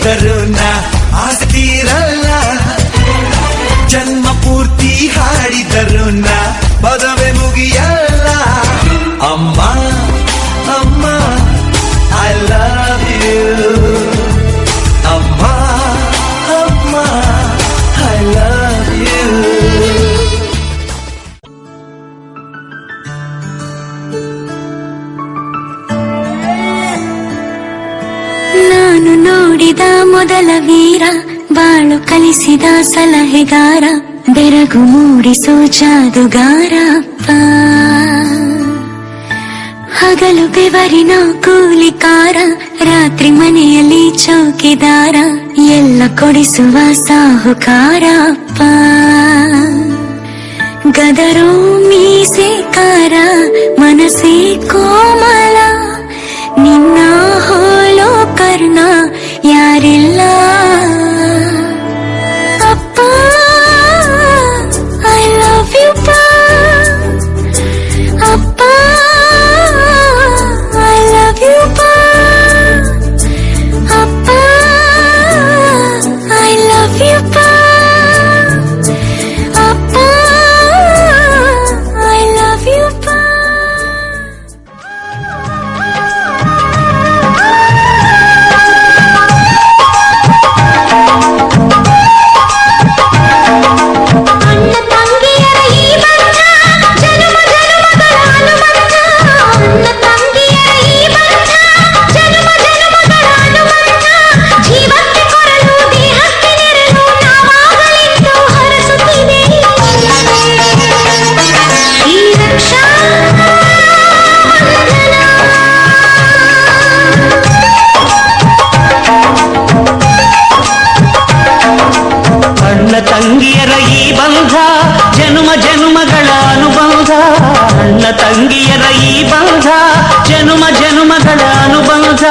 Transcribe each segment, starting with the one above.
ಹೇಳಿದ್ದರು ಆಸೆ ತೀರಲ್ಲ, ಜನ್ಮ ಪೂರ್ತಿ ಹಾಡಿದರು ಪದವೇ ಮುಗಿಯಲ್ಲ. ಅಮ್ಮ ಅಮ್ಮ ಐ ಲವ್ ಯು, ಅಮ್ಮ ಅಮ್ಮ ಐ ಲವ್ ಯು. ನಾನು ನೋಡಿದ ಮೊದಲ ವೀರ, ಬಾಳು ಕಲಿಸಿದ ಸಲಹೆಗಾರ, ಬೆರಗು ಮೂಡಿಸೋ ಜಾದುಗಾರ ಅಪ್ಪ. ಹಗಲು ಬೆವರಿನ ಕೂಲಿಕಾರ, ರಾತ್ರಿ ಮನೆಯಲ್ಲಿ ಚೌಕಿದಾರ, ಎಲ್ಲ ಕೊಡಿಸುವ ಸಾಹುಕಾರ ಅಪ್ಪ. ಗದರೋ ಮೀಸೆಕಾರ, ಮನಸ್ಸೇ ಕೋಮಲ, ನಿನ್ನ ಹೋಲೋ ಕರ್ಣ ಯಾರಿಲ್ಲ. ಅಪ್ಪ ಐ ಲವ್ ಯು ಪಾ, ಅಪ್ಪ ಐ ಲವ್ ಯು ಪಾ, ಅಪ್ಪ ಐ ಲವ್ ಯು ಪಾ, ಅಪ್ಪ ಐ ಲವ್ ಯು ಪಾ. ತಂಗಿಯರ ಈ ಬಂಧ ಜನುಮ ಜನುಮಗಳ ಅನುಬಂಧ, ಅಣ್ಣ ತಂಗಿಯರ ಈ ಬಂಧ ಜನುಮ ಜನುಮಗಳ ಅನುಬಂಧ,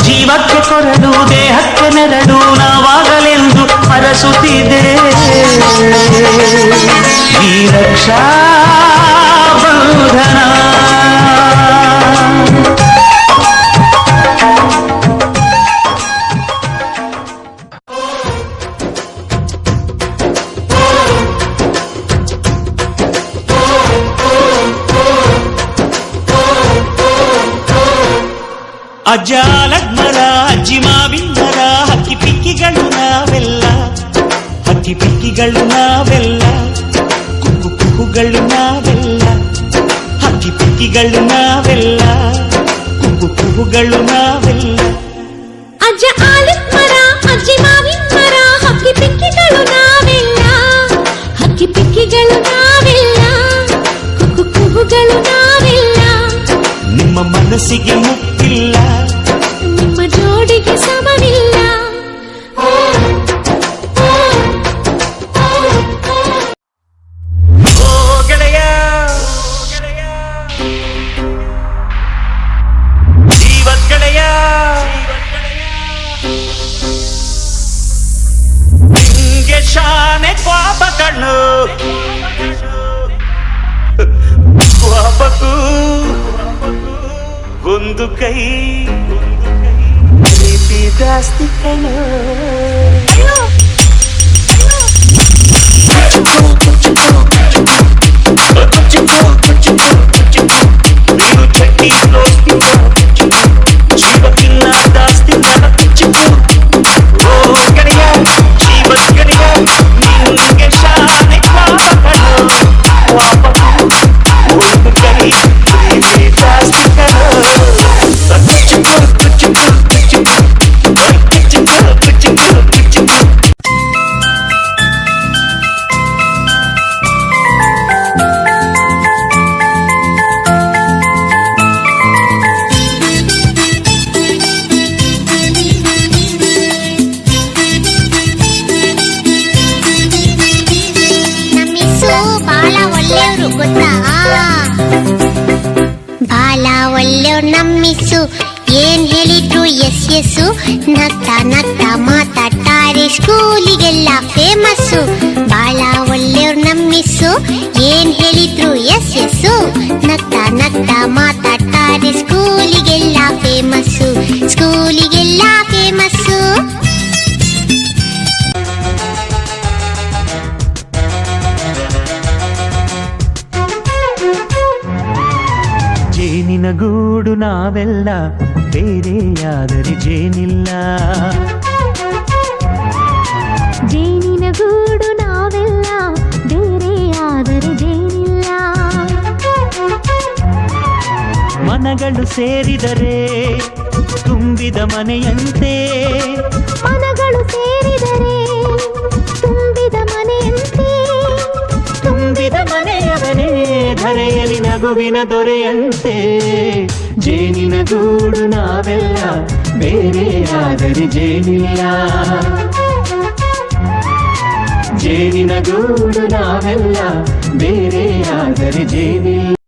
ಜೀವಕ್ಕೆ ಕೊರಡು ದೇಹಕ್ಕೆ ನೆರಳು ನಾವಾಗಲೆಂದು ಹರಸುತ್ತಿದೆ ಈ ರಕ್ಷಾ ಬಂಧನ. ಅಜ್ಜ ಲಗ್ಮರ ಅಜ್ಜಿ ಮಾವಿಂದರ, ಹಕ್ಕಿ ಪಿಕ್ಕಿಗಳು ನಾವೆಲ್ಲ, ಹಕ್ಕಿ ಪಿಕ್ಕಿಗಳು ನಾವೆಲ್ಲ, ಕುಕ್ಕು ಕುಕ್ಕುಗಳು ನಾವೆಲ್ಲ, ಹಕ್ಕಿ ಪಿಕ್ಕಿಗಳು ನಾವೆಲ್ಲ, ಕುಕ್ಕು ಕುಕ್ಕುಗಳು ನಾವೆಲ್ಲ. ಅಜ್ಜ ಆಲಿಸ್ ಮರ ಅಜ್ಜಿ ಮಾವಿನ ಮರ, ಹಕ್ಕಿ ಪಿಕ್ಕಿಗಳು ನಾವೆಲ್ಲ, ಹಕ್ಕಿ ಪಿಕ್ಕಿಗಳು ನಾವೆಲ್ಲ, ಕುಕ್ಕು ಕುಕ್ಕುಗಳು ನಾವೆಲ್ಲ. ನಿಮ್ಮ ಮನಸ್ಸಿಗೆ ಮುಟ್ಟಿಲ್ಲ, ನಿಮ್ಮ ಜೋಡಿಗೆ ಸಮವಿಲ್ಲ. ಓ ಗೆಳೆಯ ಜೀವನ್ ಗೆಳೆಯ, ನಿಂಗೆ ಶಾನೆ ಪಾಪ ಕಣ್ಣು, ಪಾಪಕ್ಕೂ ಒಂದು ಕೈ ಪ್ರೀತಿ ಜಾಸ್ತಿ ಕಣ್ಣು. ನೀನು ಚಟ್ಟಿ ಜೀವಕ್ಕಿನ್ನ ಜಾಸ್ತಿ ಓ ಗೆಳೆಯ ಜೀವ ಗೆಳೆಯ, ನಿಂಗೆ ಶಾನೆ ಪಾಪ ಕಣ್ಣು, ಪಾಪಕ್ಕೂ ಒಂದು ಕೈ ಪ್ರೀತಿ ಜಾಸ್ತಿ ಕಣ್ಣು. ಬಾಲ ಒಳ್ಳೆಯವ್ರು ನಮ್ಮಿಸು, ಏನ್ ಹೇಳಿದ್ರು ಎಸ್ ಎಸ್ಸು, ನಗ್ತಾ ನಗ್ತಾ ಮಾತಾಡ್ತಾರೆ ಸ್ಕೂಲಿಗೆಲ್ಲ ಫೇಮಸ್ಸು. ಬಾಳ ಒಳ್ಳೆಯವ್ರು ನಮ್ಮಿಸು, ಏನ್ ಹೇಳಿದ್ರು ಎಸ್ ಎಸ್ಸು, ನಗ್ತಾ ನಗ್ತಾ ಮಾತಾಡ್ತಾರೆ ಸ್ಕೂಲಿಗೆಲ್ಲ ಫೇಮಸ್ಸು, ಸ್ಕೂಲಿಗೆಲ್ಲ ಫೇಮಸ್ಸು. ನಾವೆಲ್ಲ ಬೇರೆಯಾದರೆ ಜೇನಿಲ್ಲ. ಜೇನಿನ ಗೂಡು ನಾವೆಲ್ಲ ಬೇರೆಯಾದರೆ ಜೇನಿಲ್ಲ. ಮನಗಳು ಸೇರಿದರೆ ತುಂಬಿದ ಮನೆಯಂತೆ. ಮನಗಳು ಸೇರಿದರೆ ತುಂಬಿದ ಮನೆಯಂತೆ. ತುಂಬಿದ ಮನೆಯವನೇ ಧರೆಯಲಿ ನಗುವಿನ ದೊರೆಯಂತೆ. ಜೇನಿನ ಗೂಡು ನಾವೆಲ್ಲ ಬೇರೆಯಾದರೆ ಜೇನಿಲ್ಲ. ಜೇನಿನ ಗೂಡು ನಾವೆಲ್ಲ ಬೇರೆಯಾದರೆ ಜೇನಿಲ್ಲ.